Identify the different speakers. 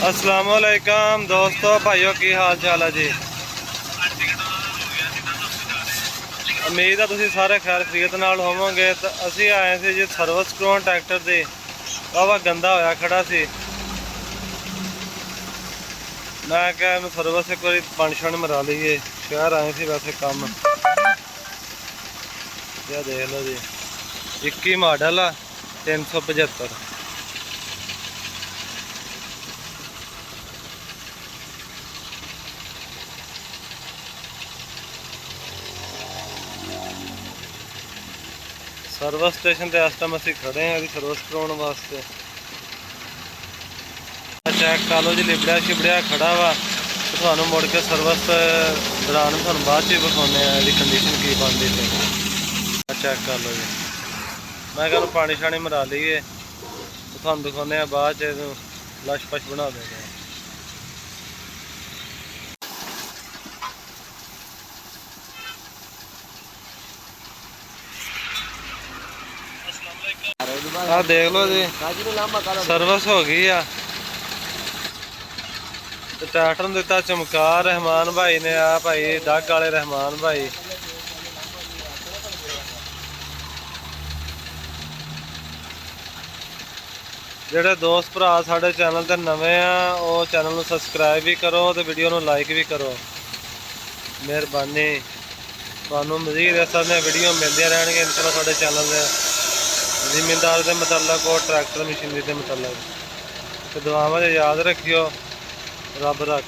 Speaker 1: अस्सलाम वालेकुम दोस्तों भाइयों की हाल चाल है जी। उम्मीद है तुम सारे खैर खरीत नाल होवोगे। तो असी आए थे जी सर्विस करवाउण ट्रैक्टर की। वाहवा गंदा होया खड़ा सी। मैं क्या इन्हूं सर्विस एक बार पानी शानी मरा लीए। शहर आए थे वैसे काम क्या देख लो जी। 21 मॉडल आ 375। सर्विस स्टेशन ते इस टाइम असीं खड़े हैं सर्विस करवाउण वास्ते। चेक कर लो जी लिबड़िया शिबड़िया खड़ा वा। तो थानू मुड़ के सर्विस दौरान थानू बाद च विखाने इसकी कंडीशन की बनती है। चेक कर लो जी। मैं कल पानी शानी मरा लीए तो थानू दिखाने बाद च लश पश बना देंगे। हाँ देख लो जी सर्विस हो गई आ। तो ट्रैक्टर ने दिता चमका रहमान भाई ने। आ भाई डग वाले रहमान भाई। ਜਿਹੜੇ ਦੋਸਤ ਭਰਾ ਸਾਡੇ ਚੈਨਲ ਤੇ ਨਵੇਂ ਆ ਉਹ ਚੈਨਲ ਨੂੰ ਸਬਸਕ੍ਰਾਈਬ ਵੀ ਕਰੋ ਤੇ ਵੀਡੀਓ ਨੂੰ ਲਾਈਕ ਵੀ ਕਰੋ। ਮਿਹਰਬਾਨੀ। ਤੁਹਾਨੂੰ ਮਜ਼ੀਦ ਇਸ ਤਰ੍ਹਾਂ ਦੀਆਂ ਵੀਡੀਓ ਮਿਲਦੀਆਂ ਰਹਿਣਗੀਆਂ ਇਨਸ਼ਾਅੱਲਾ ਸਾਡੇ ਚੈਨਲ ਤੇ। ਜ਼ਿਮੀਂਦਾਰ ਦੇ ਮੁਤਲਕ और ट्रैक्टर मशीनरी के मुतलक। तो दुआवां याद रखियो। रब रख।